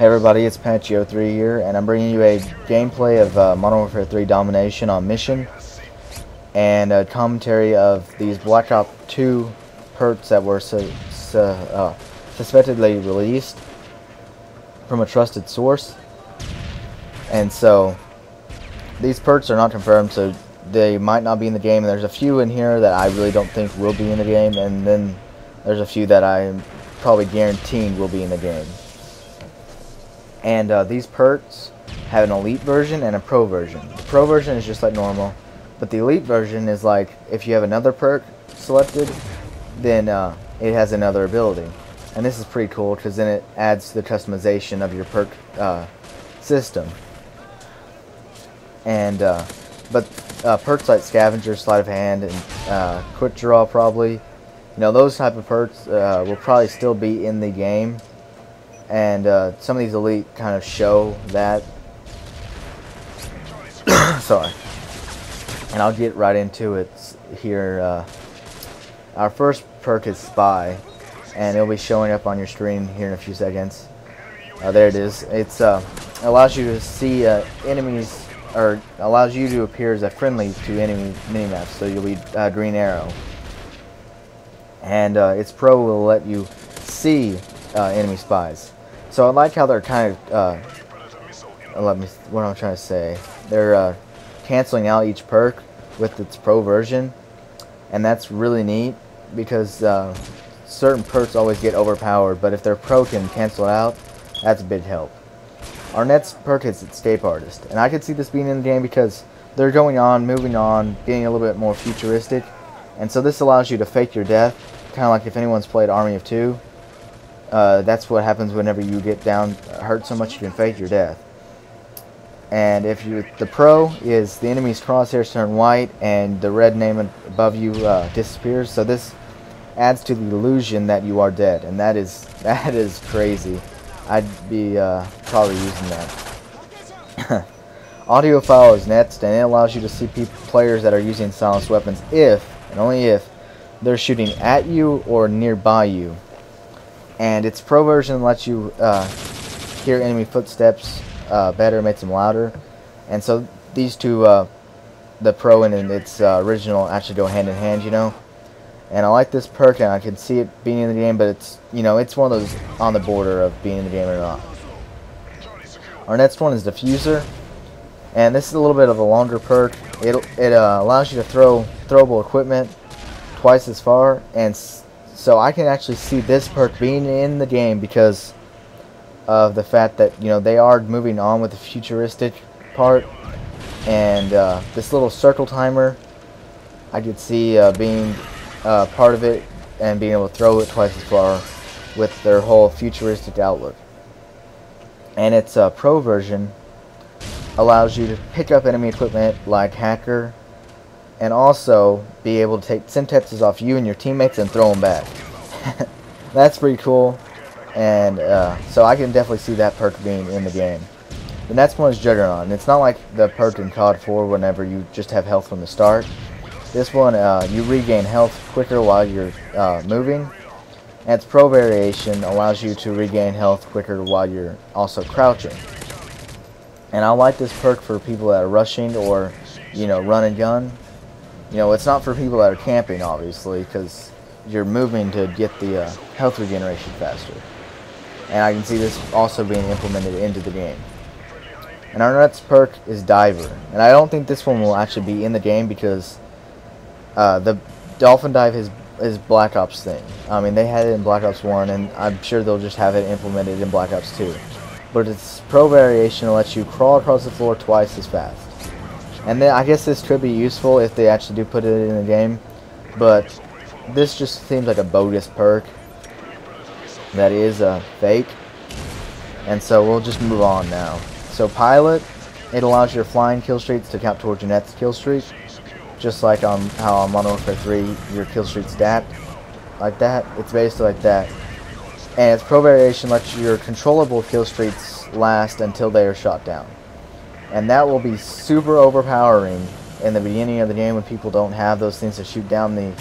Hey everybody, it's Patchio3 here, and I'm bringing you a gameplay of Modern Warfare 3 Domination on Mission, and a commentary of these Black Ops 2 perks that were suspectedly released from a trusted source. And so, these perks are not confirmed, so they might not be in the game, and there's a few in here that I really don't think will be in the game, and then there's a few that I'm probably guaranteeing will be in the game. And these perks have an elite version and a pro version. The pro version is just like normal, but the elite version is like if you have another perk selected, then it has another ability. And this is pretty cool because then it adds to the customization of your perk system. And perks like Scavenger, Sleight of Hand, and Quick Draw probably, those type of perks will probably still be in the game. And some of these elite kind of show that. Sorry. And I'll get right into it here. Our first perk is Spy, and it'll be showing up on your screen here in a few seconds. There it is. It allows you to see enemies, or allows you to appear as a friendly to enemy minimaps, so you'll be Green Arrow. And its pro will let you see enemy spies. So I like how they're kind of, what I'm trying to say, they're canceling out each perk with its pro version, and that's really neat because certain perks always get overpowered, but if their pro can cancel it out, that's a big help. Our next perk is Escape Artist, and I could see this being in the game because they're going on, moving on, getting a little bit more futuristic, and so this allows you to fake your death, kind of like if anyone's played Army of Two. That's what happens whenever you get hurt so much you can fake your death. And if the pro is the enemy's crosshairs turn white and the red name above you disappears, so this adds to the illusion that you are dead, and that is crazy. I'd be probably using that. Audiophile is next, and it allows you to see players that are using silenced weapons if, and only if, they're shooting at you or nearby you. And its pro version lets you hear enemy footsteps better, makes them louder. And so these two, the pro and its original, actually go hand in hand, And I like this perk, and I can see it being in the game, but it's, it's one of those on the border of being in the game or not. Our next one is Diffuser, and this is a little bit of a longer perk. It allows you to throw throwable equipment twice as far, and so I can actually see this perk being in the game because of the fact that, they are moving on with the futuristic part. And this little circle timer, I could see being part of it and being able to throw it twice as far with their whole futuristic outlook. And its pro version allows you to pick up enemy equipment like Hacker, and also be able to take Semtexes off you and your teammates and throw them back. That's pretty cool, and so I can definitely see that perk being in the game. The next one is Juggernaut, and it's not like the perk in COD 4 whenever you just have health from the start. This one, you regain health quicker while you're moving, and its pro variation allows you to regain health quicker while you're also crouching. And I like this perk for people that are rushing or, run and gun. It's not for people that are camping, obviously, because you're moving to get the health regeneration faster. And I can see this also being implemented into the game. And our next perk is Diver. And I don't think this one will actually be in the game because the Dolphin Dive is Black Ops thing. I mean, they had it in Black Ops 1, and I'm sure they'll just have it implemented in Black Ops 2. But its pro variation lets you crawl across the floor twice as fast. And then I guess this could be useful if they actually do put it in the game, but this just seems like a bogus perk that is fake, and so we'll just move on now. So Pilot, it allows your flying kill streaks to count towards your next kill streak, just like how on Modern Warfare 3 your kill streaks stat, like that. It's basically like that. And its pro variation lets your controllable kill streaks last until they are shot down. And that will be super overpowering in the beginning of the game when people don't have those things to shoot down the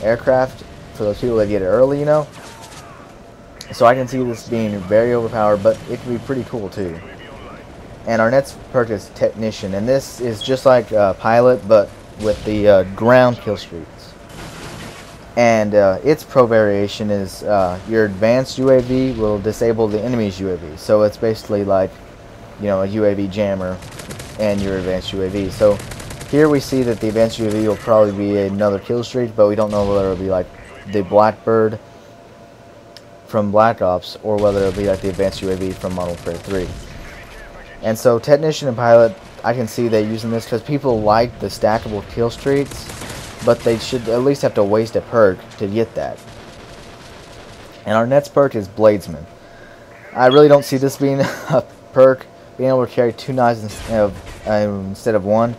aircraft, for those people that get it early, So I can see this being very overpowered, but it can be pretty cool too. And our next perk is Technician, and this is just like Pilot, but with the ground kill streaks. And its pro variation is your advanced UAV will disable the enemy's UAV. So it's basically like, you know, a UAV jammer and your advanced UAV. So here we see that the advanced UAV will probably be another kill streak, but we don't know whether it'll be like the Blackbird from Black Ops or whether it'll be like the advanced UAV from Modern Warfare 3. And so Technician and Pilot, I can see they using this because people like the stackable kill streaks, but they should at least have to waste a perk to get that. And our next perk is Bladesman. I really don't see this being a perk, being able to carry 2 knives instead of 1.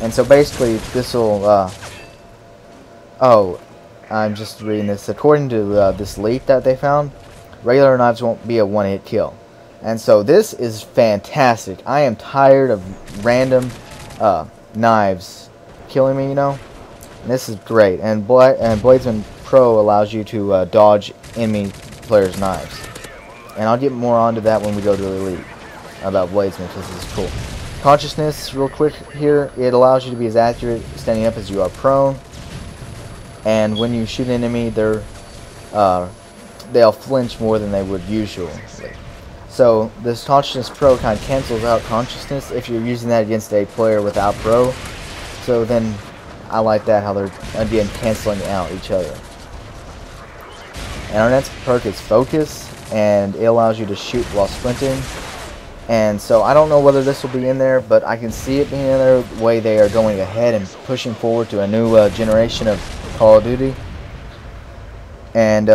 And so basically this will, oh, I'm just reading this. According to this leak that they found, regular knives won't be a one-hit kill. And so this is fantastic. I am tired of random knives killing me, you know. And this is great. And Bladesman Pro allows you to dodge enemy players' knives. And I'll get more onto that when we go to Elite about Bladesman, because this is cool. Consciousness, real quick here, it allows you to be as accurate standing up as you are prone. And when you shoot an enemy, they'll flinch more than they would usually. So this Consciousness Pro kind of cancels out Consciousness if you're using that against a player without Pro. So then I like that, how they're again canceling out each other. And our next perk is Focus, and it allows you to shoot while sprinting. And so I don't know whether this will be in there, but I can see it being in there the way they are going ahead and pushing forward to a new generation of Call of Duty. And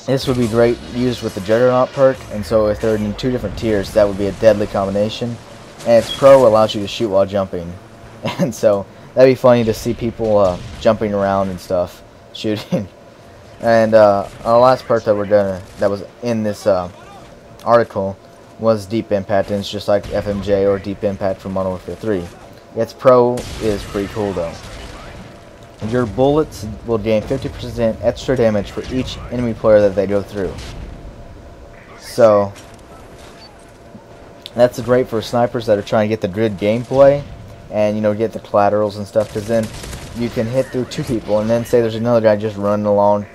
this would be great used with the Juggernaut perk, and so if they're in 2 different tiers, that would be a deadly combination. And its Pro allows you to shoot while jumping. And so that'd be funny to see people jumping around and stuff, shooting. And our last perk that was in this article was Deep Impact, and it's just like FMJ or Deep Impact from Modern Warfare 3. Its Pro is pretty cool though. Your bullets will gain 50% extra damage for each enemy player that they go through. So that's great for snipers that are trying to get the good gameplay and, you know, get the collaterals and stuff, because then you can hit through 2 people and then say there's another guy just running along,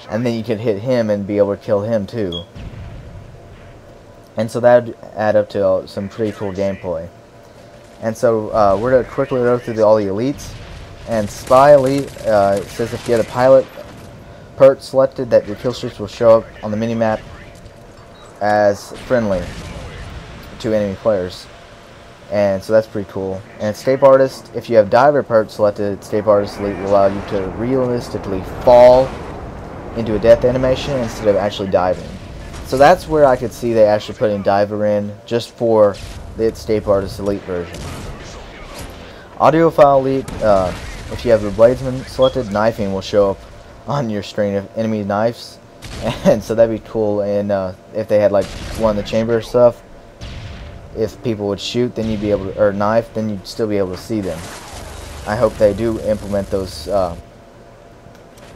and then you can hit him and be able to kill him too. And so that would add up to some pretty cool gameplay. And so we're going to quickly go through all the elites. And Spy Elite, it says if you get a Pilot perk selected, that your kill streaks will show up on the minimap as friendly to enemy players. And so that's pretty cool. And Escape Artist, if you have Diver perk selected, Escape Artist Elite will allow you to realistically fall into a death animation instead of actually diving. So that's where I could see they actually putting Diver in just for the Escape Artist Elite version. Audiophile Elite, if you have the Bladesman selected, knifing will show up on your screen of enemy knives. And so that'd be cool. And if they had like one in the chamber stuff, if people would shoot, then you'd be able to, or knife, then you'd still be able to see them. I hope they do implement those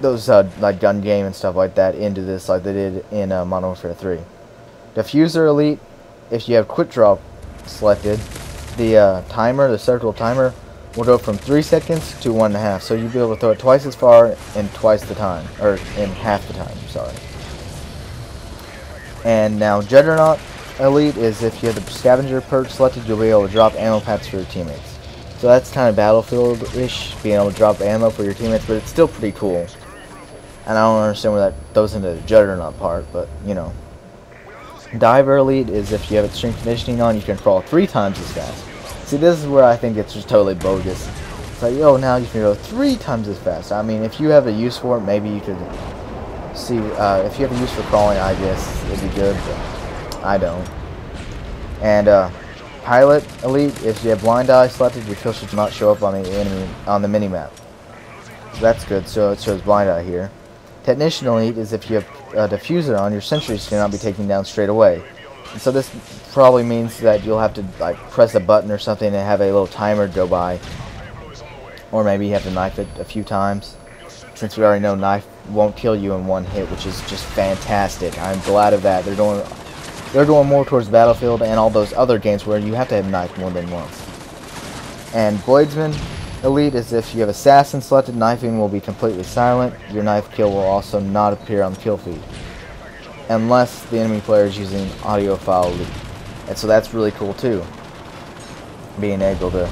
like gun game and stuff like that into this, like they did in Modern Warfare 3. Diffuser Elite, if you have Quick Draw selected, the timer, the circle timer, will go from 3 seconds to 1.5. So you'll be able to throw it twice as far in twice the time, or in half the time. Sorry. And now Juggernaut Elite is if you have the Scavenger perk selected, you'll be able to drop ammo packs for your teammates. So that's kind of Battlefield-ish, being able to drop ammo for your teammates, but it's still pretty cool. And I don't understand where that goes into the Juggernaut part, but, you know. Diver Elite is if you have extreme conditioning on, you can crawl 3 times as fast. See, this is where I think it's just totally bogus. It's like, oh, now you can go 3 times as fast. I mean, if you have a use for it, maybe you could see, if you have a use for crawling, I guess it'd be good, but I don't. And, Pilot Elite, if you have Blind Eye selected, your kill streak will not show up on the enemy, on the minimap. So that's good, so it shows Blind Eye here. Technician Elite is if you have a diffuser on, your sentries cannot be taken down straight away. And so this probably means that you'll have to like press a button or something and have a little timer go by. Or maybe you have to knife it a few times. Since we already know won't kill you in one hit, which is just fantastic. I'm glad of that. They're going more towards Battlefield and all those other games where you have to have knife more than once. And Bladesman Elite is if you have Assassin selected, knifing will be completely silent. Your knife kill will also not appear on the kill feed, unless the enemy player is using Audiophile Elite. And so that's really cool too, being able to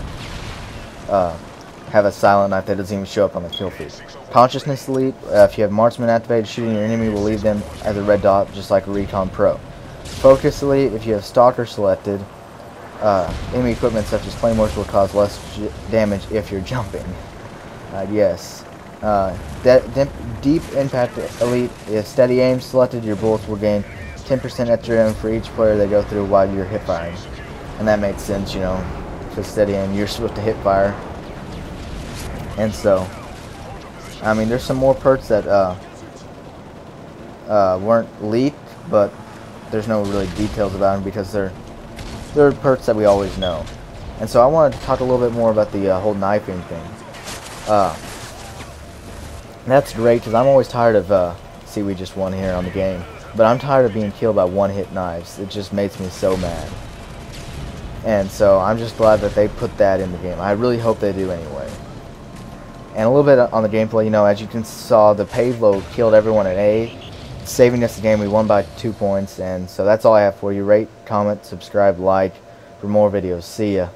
have a silent knife that doesn't even show up on the kill feed. Consciousness Elite, if you have Marksman activated, shooting your enemy will leave them as a red dot, just like a Recon Pro. Focus Elite, if you have Stalker selected, enemy equipment such as claymores will cause less damage if you're jumping. Yes. Deep Impact Elite, if Steady Aim selected, your bullets will gain 10% extra ammo for each player they go through while you're hip firing. And that makes sense, you know, because Steady Aim, you're supposed to hip fire. And so, I mean, there's some more perks that weren't leaked, but there's no really details about them because they're perks that we always know. And so I wanted to talk a little bit more about the whole knifing thing. That's great because I'm always tired of, see, we just won here on the game, but I'm tired of being killed by one-hit knives. It just makes me so mad. And so I'm just glad that they put that in the game. I really hope they do anyway. And a little bit on the gameplay, you know, as you can saw, the payload killed everyone at A, saving us the game. We won by 2 points, and so that's all I have for you. Rate, comment, subscribe, like for more videos. See ya.